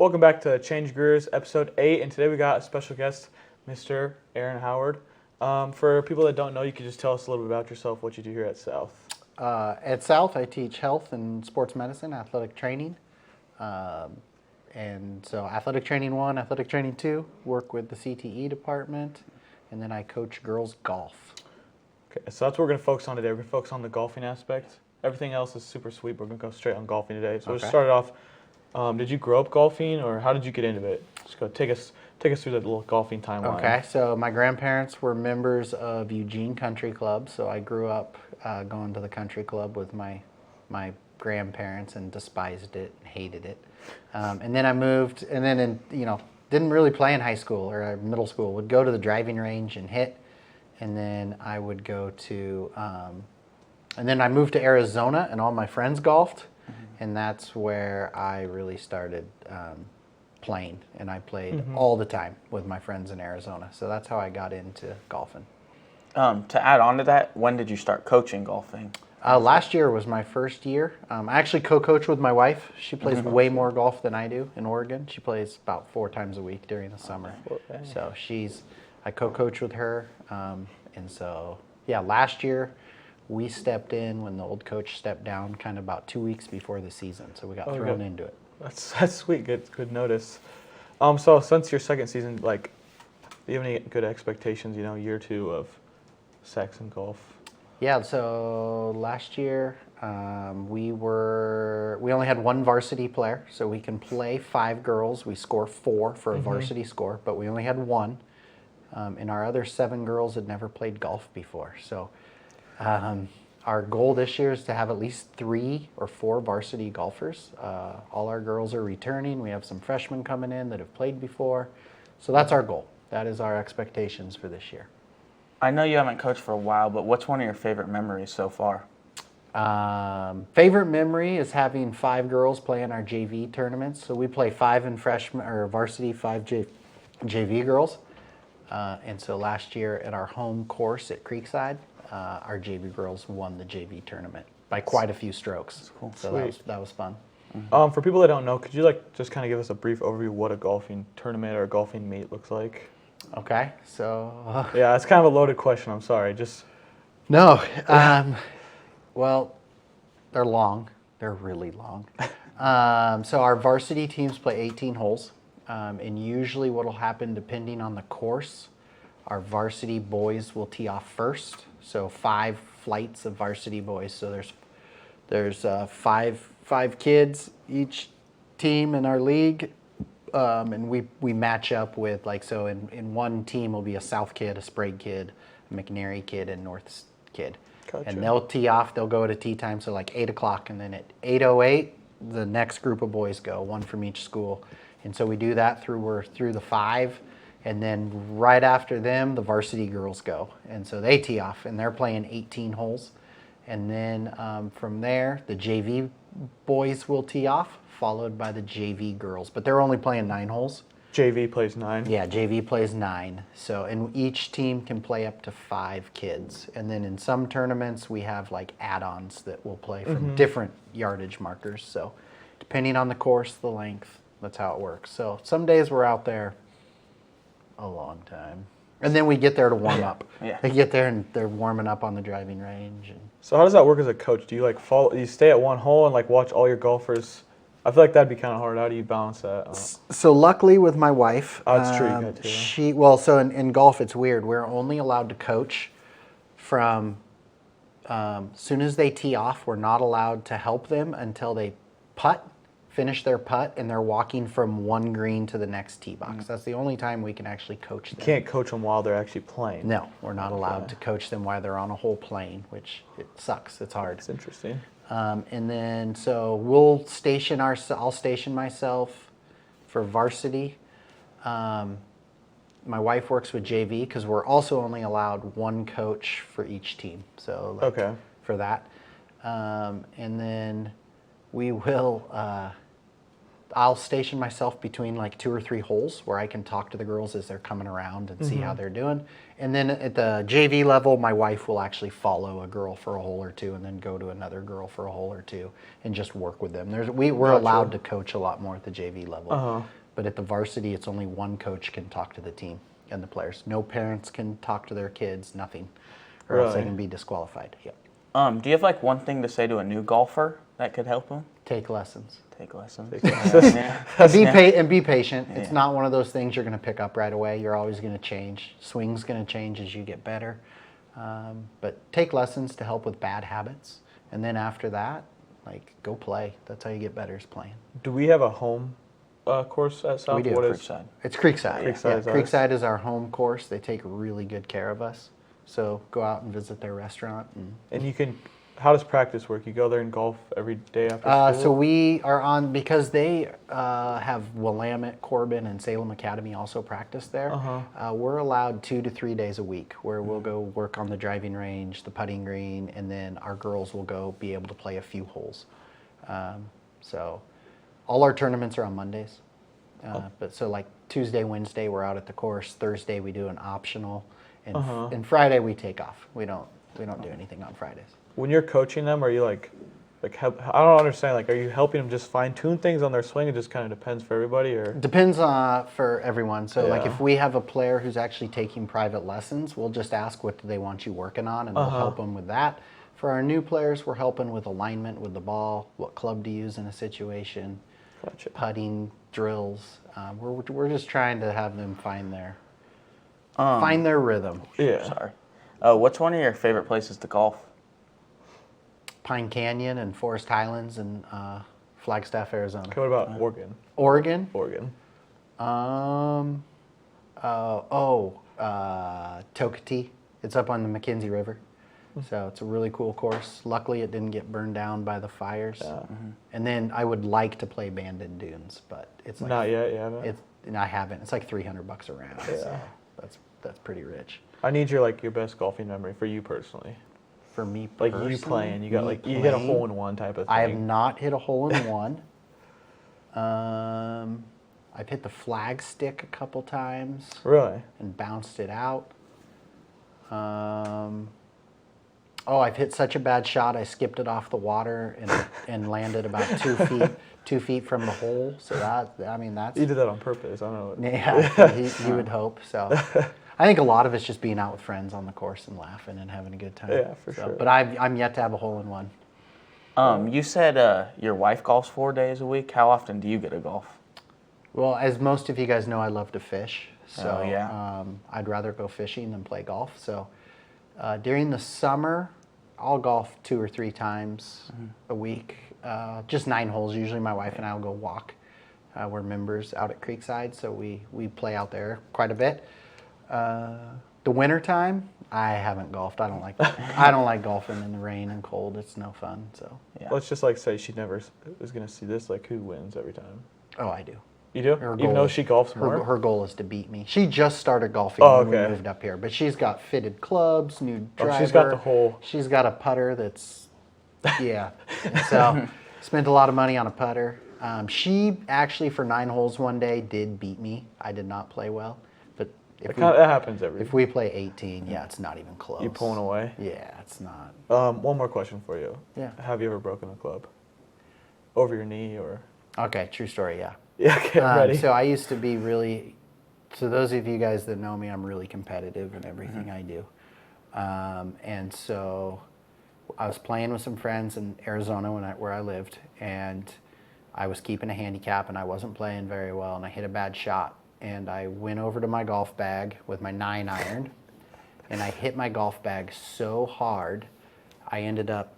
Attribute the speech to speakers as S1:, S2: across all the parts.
S1: Welcome back to Change Greer's episode 8, and today we got a special guest, Mr. Aaron Howard. For people that don't know, you could just tell us a little bit about yourself, what you do here at South.
S2: At South, I teach health and sports medicine, athletic training. And so Athletic Training 1, Athletic Training 2, work with the CTE department, and then I coach girls golf.
S1: Okay, so that's what we're going to focus on today. We're going to focus on the golfing aspect. Everything else is super sweet, but we're going to go straight on golfing today. So we'll start it off. Did you grow up golfing, or how did you get into it? Just go take us through that little golfing timeline.
S2: Okay, so my grandparents were members of Eugene Country Club, so I grew up going to the country club with my grandparents and despised it, hated it. And then I moved, and then didn't really play in high school or middle school. Would go to the driving range and hit, and then I would go to, and then I moved to Arizona, and all my friends golfed. And that's where I really started playing, and I played all the time with my friends in Arizona. So that's how I got into golfing.
S3: To add on to that, when did you start coaching golfing?
S2: Last year was my first year. I actually co-coach with my wife. She plays way more golf than I do in Oregon. She plays about 4 times a week during the summer.
S1: Okay.
S2: So I co-coach with her. And so, yeah, last year, we stepped in when the old coach stepped down kind of about 2 weeks before the season, so we got thrown into it.
S1: That's sweet. Good notice. So since your second season, do you have any good expectations? Year 2 of Saxon golf.
S2: Yeah. So last year we only had one varsity player, so we can play 5 girls. We score 4 for a varsity score, but we only had one, and our other 7 girls had never played golf before. So. Our goal this year is to have at least 3 or 4 varsity golfers. All our girls are returning. We have some freshmen coming in that have played before. So that's our goal. That is our expectations for this year.
S3: I know you haven't coached for a while, but what's one of your favorite memories so far?
S2: Favorite memory is having 5 girls play in our JV tournaments. So we play 5 in freshman or varsity, 5 JV girls. And so last year at our home course at Creekside, our JV girls won the JV tournament by quite a few strokes. That's cool. So that was fun.
S1: For people that don't know, could you just kind of give us a brief overview of what a golfing tournament or a golfing meet looks like?
S2: Okay, so
S1: Yeah, it's kind of a loaded question. I'm sorry.
S2: No. Well, they're long. They're really long. So our varsity teams play 18 holes, and usually what will happen, depending on the course, our varsity boys will tee off first. So 5 flights of varsity boys. So there's 5 kids each team in our league, and we match up with so in one team will be a South kid, a Sprague kid, a McNary kid, and North kid.
S1: Gotcha.
S2: And they'll tee off. They'll go to tee time. So 8 o'clock, and then at 8:08 the next group of boys go, 1 from each school. And so we do that through the 5. And then right after them, the varsity girls go. And so they tee off, and they're playing 18 holes. And then from there, the JV boys will tee off, followed by the JV girls. But they're only playing 9 holes.
S1: JV plays 9.
S2: Yeah, JV plays 9. So, and each team can play up to 5 kids. And then in some tournaments, we have add-ons that will play from different yardage markers. So depending on the course, the length, that's how it works. So some days we're out there a long time, and then we get there to warm up.
S3: Yeah.
S2: They get there and they're warming up on the driving range.
S1: So how does that work as a coach? Do you do you stay at one hole and watch all your golfers? I feel like that'd be kind of hard. How do you balance that?
S2: So luckily with my wife,
S1: that's true. You got to.
S2: So in golf it's weird. We're only allowed to coach from soon as they tee off. We're not allowed to help them until they finish their putt, and they're walking from one green to the next tee box. That's the only time we can actually coach them.
S1: You can't coach them while they're actually playing.
S2: No, we're not allowed to coach them while they're on a hole playing, which it sucks. It's hard.
S1: It's interesting.
S2: And then so I'll station myself for varsity. My wife works with JV because we're also only allowed 1 coach for each team. So for that, and then we will. I'll station myself between like 2 or 3 holes where I can talk to the girls as they're coming around and see how they're doing. And then at the JV level, my wife will actually follow a girl for a hole or two and then go to another girl for a hole or two and just work with them. We're allowed to coach a lot more at the JV level. But at the varsity, it's only one coach can talk to the team and the players. No parents can talk to their kids, nothing. Or else they can be disqualified. Yep.
S3: Do you have like one thing to say to a new golfer that could help them?
S2: Take lessons.
S3: Take lessons.
S2: And be patient. It's not one of those things you're going to pick up right away. You're always going to change. Swing's going to change as you get better. But take lessons to help with bad habits. And then after that, like, go play. That's how you get better, is playing.
S1: Do we have a home course at South?
S2: We do.
S3: Creekside.
S2: It's Creekside.
S1: Creekside is ours.
S2: Creekside is our home course. They take really good care of us. So go out and visit their restaurant.
S1: And you can, how does practice work? You go there and golf every day after school?
S2: So we are on, because they have Willamette, Corbin, and Salem Academy also practice there. We're allowed 2 to 3 days a week where we'll go work on the driving range, the putting green, and then our girls will go be able to play a few holes. So all our tournaments are on Mondays. But so like Tuesday, Wednesday, we're out at the course. Thursday, we do an optional. And Friday, we take off. We don't do anything on Fridays.
S1: When you're coaching them, are you like help, I don't understand, like, are you helping them just fine tune things on their swing? It just kind of depends for everybody, or?
S2: Depends for everyone. So like if we have a player who's actually taking private lessons, we'll just ask what do they want you working on, and we'll help them with that. For our new players, we're helping with alignment with the ball, what club to use in a situation, putting drills. We're just trying to have them find their rhythm.
S1: Yeah.
S3: Sorry. What's one of your favorite places to golf?
S2: Pine Canyon and Forest Highlands and Flagstaff, Arizona.
S1: Okay, what about Oregon?
S2: Oregon?
S1: Oregon.
S2: Tokatee. It's up on the McKenzie River. So it's a really cool course. Luckily, it didn't get burned down by the fires. And then I would like to play Bandon Dunes, but it's like,
S1: not yet. You haven't.
S2: I haven't. It's like $300 a round. So that's pretty rich.
S1: I need your best golfing memory for you personally.
S2: For me,
S1: Like
S2: personally,
S1: you playing, you got you hit a hole in one type of thing.
S2: I have not hit a hole in one. I've hit the flag stick a couple times.
S1: Really?
S2: And bounced it out. I've hit such a bad shot. I skipped it off the water and landed about 2 feet from the hole. So that's.
S1: You did that on purpose. I don't know.
S2: Yeah, you would hope so. I think a lot of it's just being out with friends on the course and laughing and having a good time.
S1: Yeah, for sure.
S2: But I'm yet to have a hole in one.
S3: You said your wife golfs 4 days a week. How often do you get to golf?
S2: Well, as most of you guys know, I love to fish. So
S3: yeah.
S2: I'd rather go fishing than play golf. So during the summer, I'll golf 2 or 3 times a week. Just 9 holes. Usually my wife and I will go walk. We're members out at Creekside, so we play out there quite a bit. The winter time, I haven't golfed. I don't like golfing in the rain and cold. It's no fun. So
S3: Yeah.
S1: Let's just say she never is going to see this. Like, who wins every time?
S2: Oh, I do.
S1: You do? Even though she golfs more?
S2: Her goal is to beat me. She just started golfing when we moved up here, but she's got fitted clubs, new driver.
S1: She's got the whole.
S2: She's got a putter that's, yeah. So spent a lot of money on a putter. She actually, for 9 holes one day, did beat me. I did not play well, but
S1: That happens
S2: if we play 18, it's not even close.
S1: You pulling away?
S2: Yeah, it's not.
S1: One more question for you.
S2: Yeah.
S1: Have you ever broken a club? Over your knee or?
S2: Okay, true story, yeah.
S1: Yeah, get ready.
S2: So I used to be really, so those of you guys that know me, I'm really competitive in everything I do. And so I was playing with some friends in Arizona where I lived, and I was keeping a handicap and I wasn't playing very well, and I hit a bad shot. And I went over to my golf bag with my 9-iron, and I hit my golf bag so hard, I ended up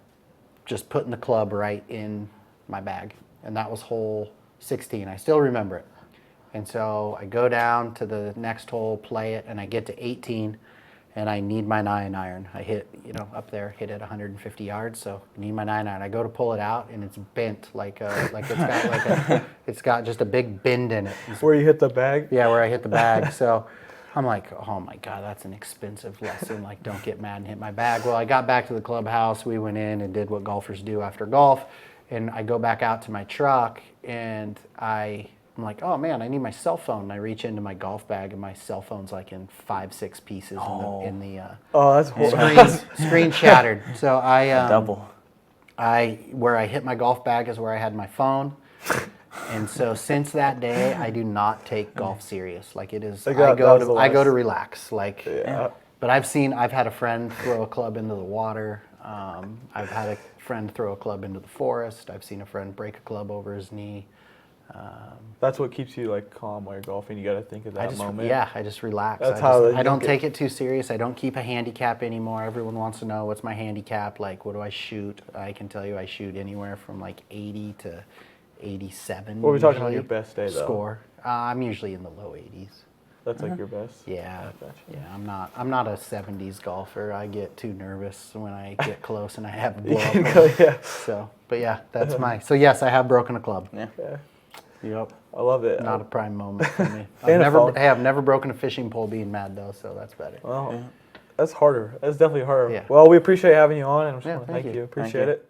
S2: just putting the club right in my bag. And that was hole 16. I still remember it. And so I go down to the next hole, play it, and I get to 18, and I need my 9-iron. I hit, up there, hit it 150 yards, so I need my 9-iron. I go to pull it out, and it's bent it's got just a big bend in it.
S1: Where you hit the bag?
S2: Yeah, where I hit the bag. So I'm like, oh my God, that's an expensive lesson. Like, don't get mad and hit my bag. Well, I got back to the clubhouse. We went in and did what golfers do after golf. and I go back out to my truck, and I'm like, oh man, I need my cell phone. And I reach into my golf bag, and my cell phone's like in 5-6 pieces in the
S1: Oh, that's horrible.
S2: screen shattered. So
S3: Double.
S2: where I hit my golf bag is where I had my phone. And so since that day, I do not take golf serious. Like it is,
S1: Like
S2: I
S1: that was the
S2: go to
S1: last-
S2: relax. Like,
S1: Yeah.
S2: but I've had a friend throw a club into the water. I've had a friend throw a club into the forest. I've seen a friend break a club over his knee.
S1: That's what keeps you like calm while you're golfing. You got to think of that moment.
S2: I just relax.
S1: That's how
S2: I don't
S1: you
S2: take it too serious. I don't keep a handicap anymore. Everyone wants to know what's my handicap. Like, what do I shoot? I can tell you, I shoot anywhere from like 80 to 87.
S1: What are we talking about
S2: usually.
S1: your best day though?
S2: Score. I'm usually in the low 80s.
S1: That's like your best.
S2: Yeah,
S1: Gotcha.
S2: yeah. I'm not a 70s golfer. I get too nervous when I get close and I have a blow
S1: You
S2: up.
S1: can go, yeah.
S2: So, but yeah, that's my. So yes, I have broken a club.
S3: Yeah.
S1: Yeah.
S2: Yep.
S1: I love it.
S2: Not a prime moment for me.
S1: And a phone.
S2: I've never broken a fishing pole being mad though, so that's better.
S1: Well, that's harder. That's definitely harder.
S2: Yeah.
S1: Well, we appreciate having you on, and I just
S2: Yeah,
S1: want to
S2: thank
S1: thank
S2: you.
S1: you. Appreciate
S3: you.
S1: it.